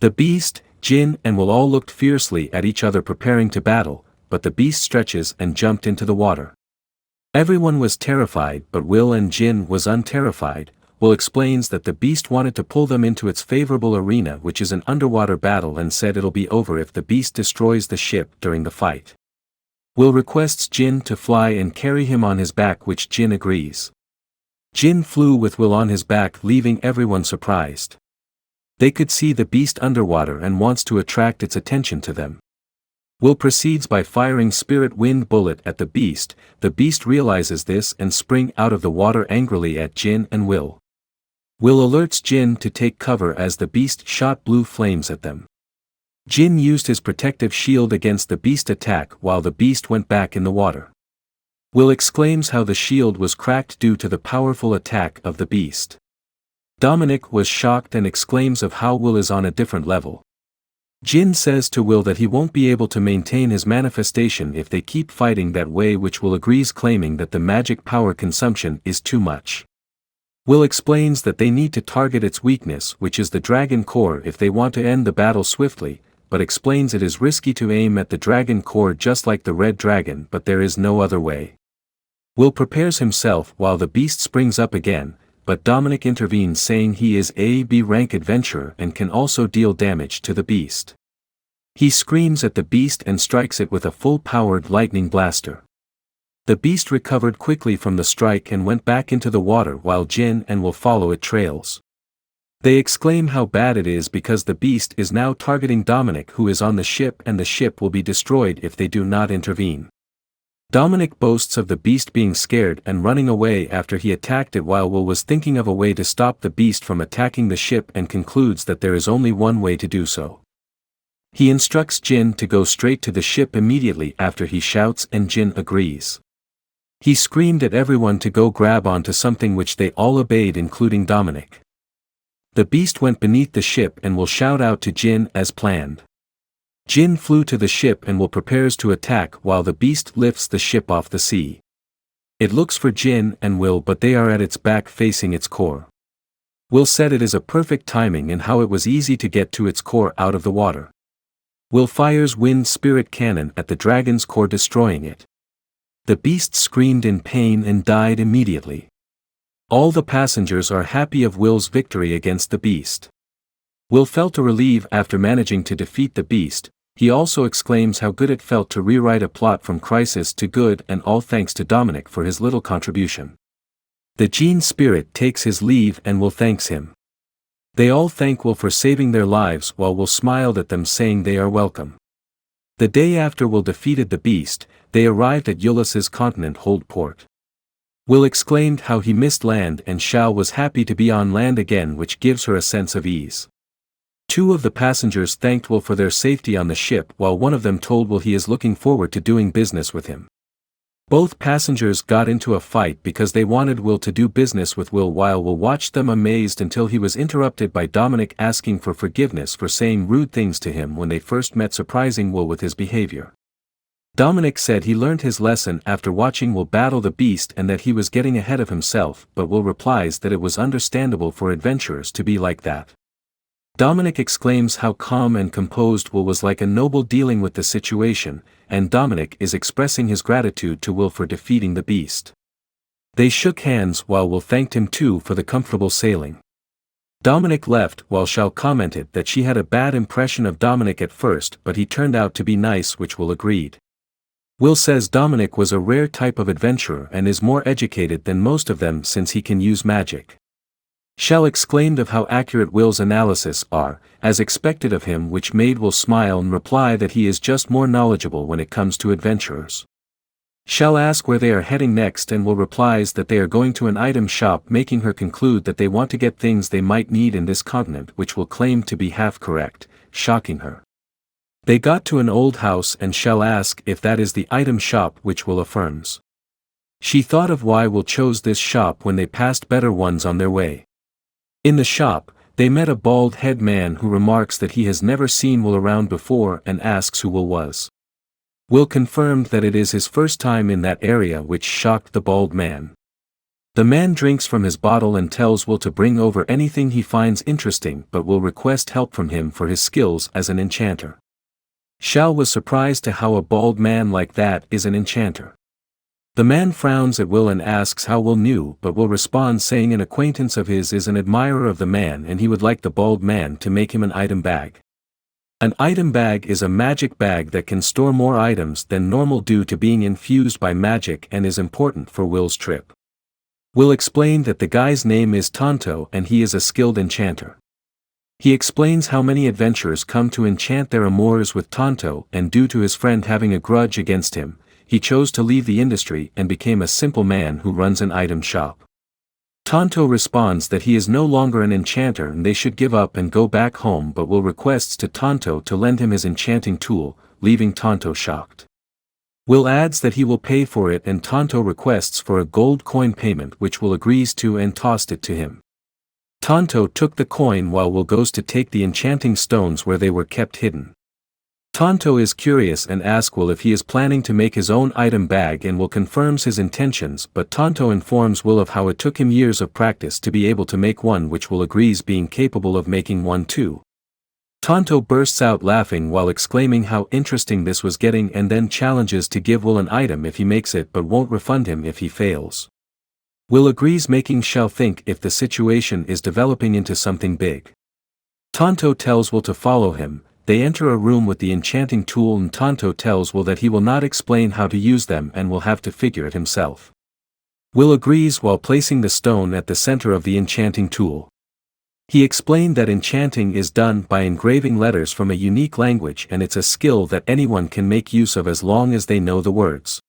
The beast, Jin and Will all looked fiercely at each other preparing to battle, but the beast stretches and jumped into the water. Everyone was terrified, but Will and Jin was unterrified. Will explains that the beast wanted to pull them into its favorable arena, which is an underwater battle, and said it'll be over if the beast destroys the ship during the fight. Will requests Jin to fly and carry him on his back, which Jin agrees. Jin flew with Will on his back, leaving everyone surprised. They could see the beast underwater and wants to attract its attention to them. Will proceeds by firing spirit wind bullet at the beast. The beast realizes this and spring out of the water angrily at Jin and Will. Will alerts Jin to take cover as the beast shot blue flames at them. Jin used his protective shield against the beast attack while the beast went back in the water. Will exclaims how the shield was cracked due to the powerful attack of the beast. Dominic was shocked and exclaims of how Will is on a different level. Jin says to Will that he won't be able to maintain his manifestation if they keep fighting that way, which Will agrees, claiming that the magic power consumption is too much. Will explains that they need to target its weakness, which is the dragon core, if they want to end the battle swiftly, but explains it is risky to aim at the dragon core just like the red dragon, but there is no other way. Will prepares himself while the beast springs up again, but Dominic intervenes saying he is a B rank adventurer and can also deal damage to the beast. He screams at the beast and strikes it with a full-powered lightning blaster. The beast recovered quickly from the strike and went back into the water while Jin and Will follow it trails. They exclaim how bad it is because the beast is now targeting Dominic, who is on the ship, and the ship will be destroyed if they do not intervene. Dominic boasts of the beast being scared and running away after he attacked it, while Will was thinking of a way to stop the beast from attacking the ship and concludes that there is only one way to do so. He instructs Jin to go straight to the ship immediately after he shouts, and Jin agrees. He screamed at everyone to go grab onto something, which they all obeyed, including Dominic. The beast went beneath the ship and Will shout out to Jin as planned. Jin flew to the ship and Will prepares to attack while the beast lifts the ship off the sea. It looks for Jin and Will, but they are at its back facing its core. Will said it is a perfect timing and how it was easy to get to its core out of the water. Will fires wind spirit cannon at the dragon's core, destroying it. The beast screamed in pain and died immediately. All the passengers are happy of Will's victory against the beast. Will felt a relief after managing to defeat the beast. He also exclaims how good it felt to rewrite a plot from crisis to good, and all thanks to Dominic for his little contribution. The Jin spirit takes his leave and Will thanks him. They all thank Will for saving their lives while Will smiled at them, saying they are welcome. The day after Will defeated the beast, they arrived at Ulysses' continent hold port. Will exclaimed how he missed land and Xiao was happy to be on land again, which gives her a sense of ease. Two of the passengers thanked Will for their safety on the ship, while one of them told Will he is looking forward to doing business with him. Both passengers got into a fight because they wanted Will to do business with Will, while Will watched them amazed until he was interrupted by Dominic asking for forgiveness for saying rude things to him when they first met, surprising Will with his behavior. Dominic said he learned his lesson after watching Will battle the beast and that he was getting ahead of himself, but Will replies that it was understandable for adventurers to be like that. Dominic exclaims how calm and composed Will was, like a noble dealing with the situation, and Dominic is expressing his gratitude to Will for defeating the beast. They shook hands while Will thanked him too for the comfortable sailing. Dominic left while Xiao commented that she had a bad impression of Dominic at first, but he turned out to be nice, which Will agreed. Will says Dominic was a rare type of adventurer and is more educated than most of them since he can use magic. Xiao exclaimed of how accurate Will's analysis are, as expected of him, which made Will smile and reply that he is just more knowledgeable when it comes to adventurers. Xiao asks where they are heading next and Will replies that they are going to an item shop, making her conclude that they want to get things they might need in this continent, which Will claim to be half correct, shocking her. They got to an old house and Xiao asks if that is the item shop, which Will affirms. She thought of why Will chose this shop when they passed better ones on their way. In the shop, they met a bald-headed man who remarks that he has never seen Will around before and asks who Will was. Will confirmed that it is his first time in that area, which shocked the bald man. The man drinks from his bottle and tells Will to bring over anything he finds interesting but will request help from him for his skills as an enchanter. Xiao was surprised to how a bald man like that is an enchanter. The man frowns at Will and asks how Will knew, but Will responds saying an acquaintance of his is an admirer of the man and he would like the bald man to make him an item bag. An item bag is a magic bag that can store more items than normal due to being infused by magic and is important for Will's trip. Will explained that the guy's name is Tonto and he is a skilled enchanter. He explains how many adventurers come to enchant their amours with Tonto and due to his friend having a grudge against him, he chose to leave the industry and became a simple man who runs an item shop. Tonto responds that he is no longer an enchanter and they should give up and go back home, but Will requests to Tonto to lend him his enchanting tool, leaving Tonto shocked. Will adds that he will pay for it and Tonto requests for a gold coin payment which Will agrees to and tossed it to him. Tonto took the coin while Will goes to take the enchanting stones where they were kept hidden. Tonto is curious and asks Will if he is planning to make his own item bag and Will confirms his intentions, but Tonto informs Will of how it took him years of practice to be able to make one, which Will agrees being capable of making one too. Tonto bursts out laughing while exclaiming how interesting this was getting and then challenges to give Will an item if he makes it but won't refund him if he fails. Will agrees, making Shell think if the situation is developing into something big. Tonto tells Will to follow him. They enter a room with the enchanting tool and Tonto tells Will that he will not explain how to use them and will have to figure it himself. Will agrees while placing the stone at the center of the enchanting tool. He explained that enchanting is done by engraving letters from a unique language and it's a skill that anyone can make use of as long as they know the words.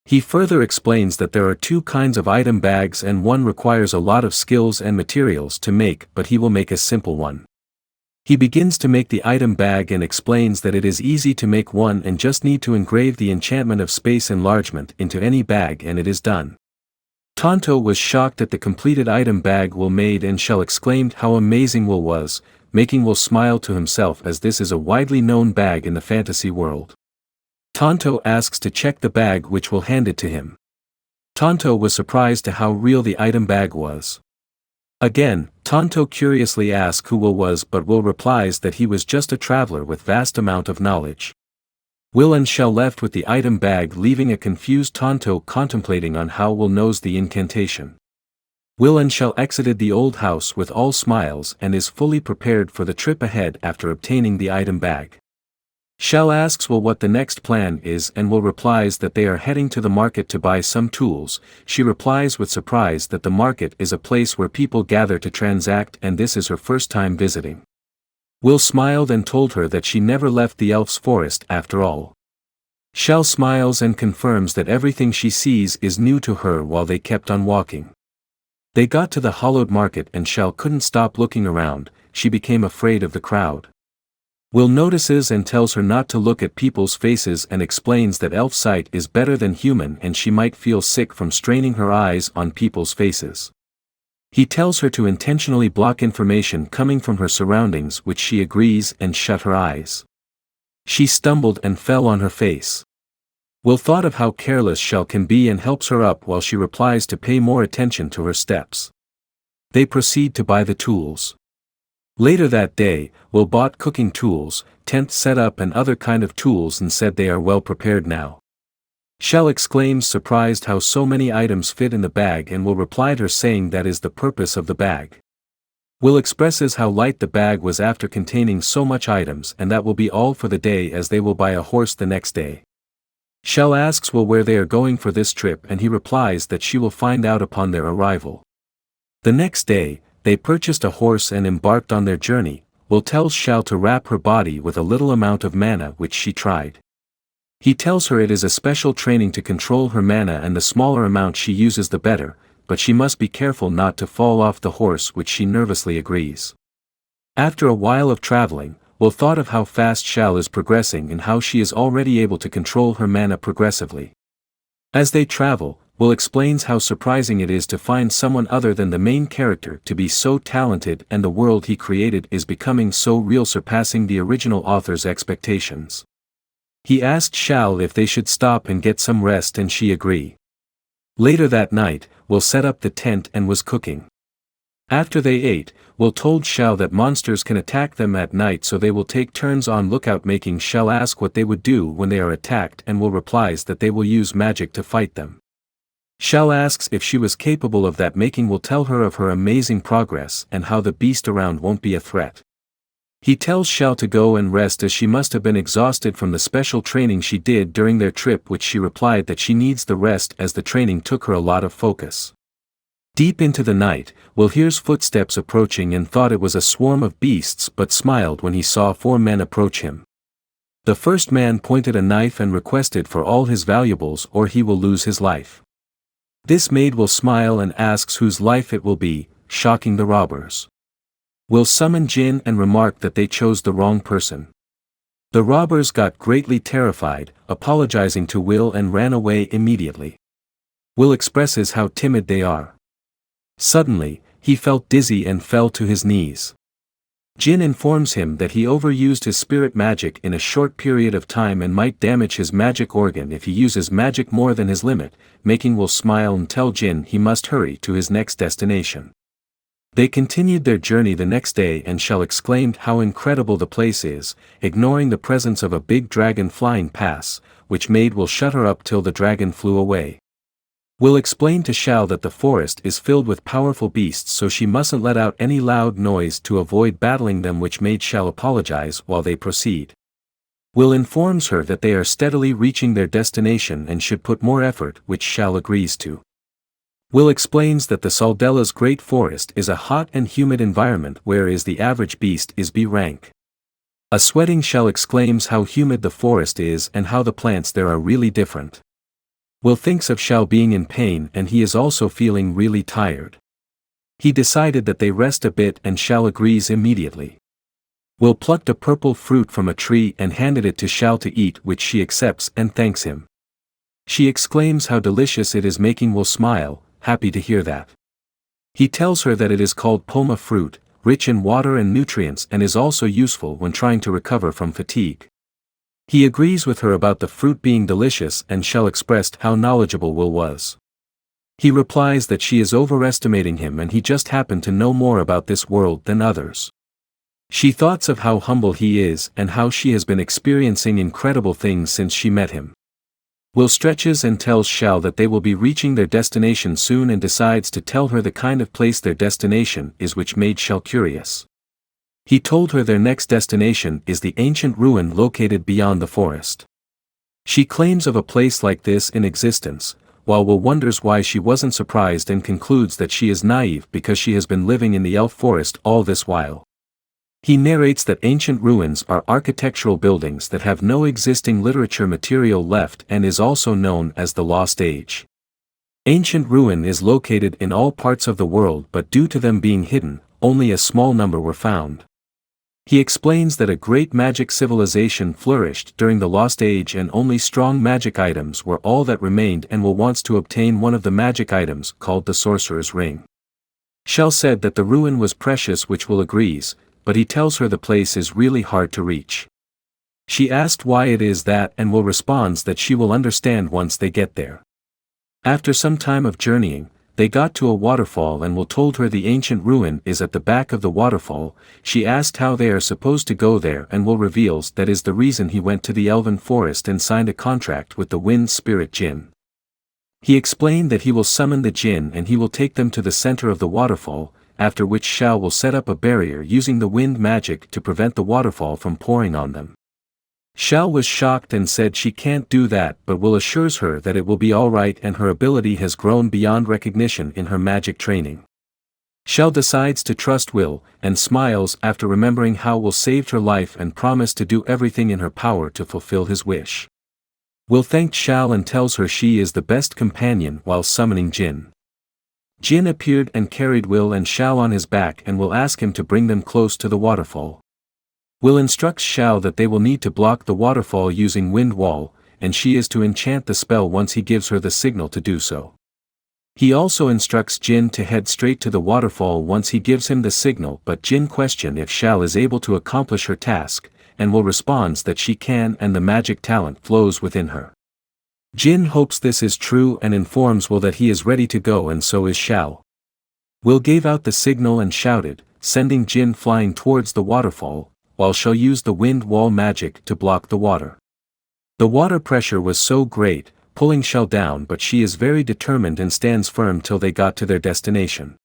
He further explains that there are two kinds of item bags and one requires a lot of skills and materials to make, but he will make a simple one. He begins to make the item bag and explains that it is easy to make one and just need to engrave the enchantment of space enlargement into any bag and it is done. Tonto was shocked at the completed item bag Will made and Shell exclaimed how amazing Will was, making Will smile to himself as this is a widely known bag in the fantasy world. Tonto asks to check the bag which Will hand it to him. Tonto was surprised to how real the item bag was. Again, Tonto curiously asks who Will was, but Will replies that he was just a traveler with vast amount of knowledge. Will and Shell left with the item bag, leaving a confused Tonto contemplating on how Will knows the incantation. Will and Shell exited the old house with all smiles and is fully prepared for the trip ahead after obtaining the item bag. Shell asks Will what the next plan is and Will replies that they are heading to the market to buy some tools. She replies with surprise that the market is a place where people gather to transact and this is her first time visiting. Will smiled and told her that she never left the elf's forest after all. Shell smiles and confirms that everything she sees is new to her while they kept on walking. They got to the hollowed market and Shell couldn't stop looking around, she became afraid of the crowd. Will notices and tells her not to look at people's faces and explains that elf sight is better than human and she might feel sick from straining her eyes on people's faces. He tells her to intentionally block information coming from her surroundings, which she agrees and shut her eyes. She stumbled and fell on her face. Will thought of how careless Shell can be and helps her up while she replies to pay more attention to her steps. They proceed to buy the tools. Later that day, Will bought cooking tools, tent setup and other kind of tools and said they are well prepared now. Shell exclaims surprised how so many items fit in the bag and Will replied her saying that is the purpose of the bag. Will expresses how light the bag was after containing so much items and that will be all for the day as they will buy a horse the next day. Shell asks Will where they are going for this trip and he replies that she will find out upon their arrival. The next day, they purchased a horse and embarked on their journey. Will tells Shell to wrap her body with a little amount of mana which she tried. He tells her it is a special training to control her mana and the smaller amount she uses the better, but she must be careful not to fall off the horse, which she nervously agrees. After a while of traveling, Will thought of how fast Shell is progressing and how she is already able to control her mana progressively. As they travel, Will explains how surprising it is to find someone other than the main character to be so talented and the world he created is becoming so real, surpassing the original author's expectations. He asked Shell if they should stop and get some rest and she agreed. Later that night, Will set up the tent and was cooking. After they ate, Will told Shao that monsters can attack them at night, so they will take turns on lookout, making Shao ask what they would do when they are attacked, and Will replies that they will use magic to fight them. Shao asks if she was capable of that, making Will tell her of her amazing progress and how the beast around won't be a threat. He tells Shao to go and rest as she must have been exhausted from the special training she did during their trip, which she replied that she needs the rest as the training took her a lot of focus. Deep into the night, Will hears footsteps approaching and thought it was a swarm of beasts, but smiled when he saw 4 men approach him. The first man pointed a knife and requested for all his valuables or he will lose his life. This made Will smile and asks whose life it will be, shocking the robbers. Will summoned Jin and remarked that they chose the wrong person. The robbers got greatly terrified, apologizing to Will and ran away immediately. Will expresses how timid they are. Suddenly, he felt dizzy and fell to his knees. Jin informs him that he overused his spirit magic in a short period of time and might damage his magic organ if he uses magic more than his limit, making Will smile and tell Jin he must hurry to his next destination. They continued their journey the next day and Shao exclaimed how incredible the place is, ignoring the presence of a big dragon flying past, which made Will shut her up till the dragon flew away. Will explained to Shao that the forest is filled with powerful beasts, so she mustn't let out any loud noise to avoid battling them, which made Shao apologize while they proceed. Will informs her that they are steadily reaching their destination and should put more effort, which Shao agrees to. Will explains that the Saldella's Great Forest is a hot and humid environment, whereas the average beast is B rank. A sweating Shao exclaims how humid the forest is and how the plants there are really different. Will thinks of Shao being in pain and he is also feeling really tired. He decided that they rest a bit and Shao agrees immediately. Will plucked a purple fruit from a tree and handed it to Shao to eat, which she accepts and thanks him. She exclaims how delicious it is, making Will smile, happy to hear that. He tells her that it is called poma fruit, rich in water and nutrients, and is also useful when trying to recover from fatigue. He agrees with her about the fruit being delicious and Shao expressed how knowledgeable Will was. He replies that she is overestimating him and he just happened to know more about this world than others. She thoughts of how humble he is and how she has been experiencing incredible things since she met him. Will stretches and tells Shao that they will be reaching their destination soon and decides to tell her the kind of place their destination is, which made Shao curious. He told her their next destination is the ancient ruin located beyond the forest. She claims of a place like this in existence, while Will wonders why she wasn't surprised and concludes that she is naive because she has been living in the elf forest all this while. He narrates that ancient ruins are architectural buildings that have no existing literature material left and is also known as the Lost Age. Ancient ruin is located in all parts of the world, but due to them being hidden, only a small number were found. He explains that a great magic civilization flourished during the Lost Age and only strong magic items were all that remained, and Will wants to obtain one of the magic items called the Sorcerer's Ring. Shao said that the ruin was precious, which Will agrees, but he tells her the place is really hard to reach. She asked why it is that and Will responds that she will understand once they get there. After some time of journeying, they got to a waterfall and Will told her the ancient ruin is at the back of the waterfall. She asked how they are supposed to go there and Will reveals that is the reason he went to the elven forest and signed a contract with the wind spirit Jin. He explained that he will summon the Jin and he will take them to the center of the waterfall, after which Shao will set up a barrier using the wind magic to prevent the waterfall from pouring on them. Shao was shocked and said she can't do that, but Will assures her that it will be alright and her ability has grown beyond recognition in her magic training. Shao decides to trust Will, and smiles after remembering how Will saved her life and promised to do everything in her power to fulfill his wish. Will thanked Shao and tells her she is the best companion while summoning Jin. Jin appeared and carried Will and Shao on his back and Will ask him to bring them close to the waterfall. Will instructs Shao that they will need to block the waterfall using wind wall, and she is to enchant the spell once he gives her the signal to do so. He also instructs Jin to head straight to the waterfall once he gives him the signal, but Jin questions if Shao is able to accomplish her task, and Will responds that she can and the magic talent flows within her. Jin hopes this is true and informs Will that he is ready to go, and so is Xiao. Will gave out the signal and shouted, sending Jin flying towards the waterfall, while Xiao used the wind wall magic to block the water. The water pressure was so great, pulling Xiao down, but she is very determined and stands firm till they got to their destination.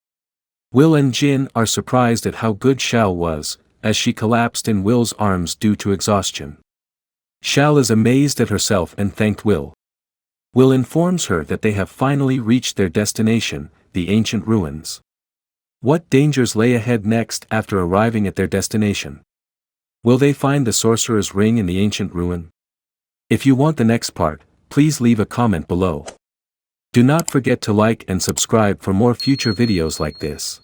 Will and Jin are surprised at how good Xiao was, as she collapsed in Will's arms due to exhaustion. Xiao is amazed at herself and thanked Will. Will informs her that they have finally reached their destination, the ancient ruins. What dangers lay ahead next after arriving at their destination? Will they find the sorcerer's ring in the ancient ruin? If you want the next part, please leave a comment below. Do not forget to like and subscribe for more future videos like this.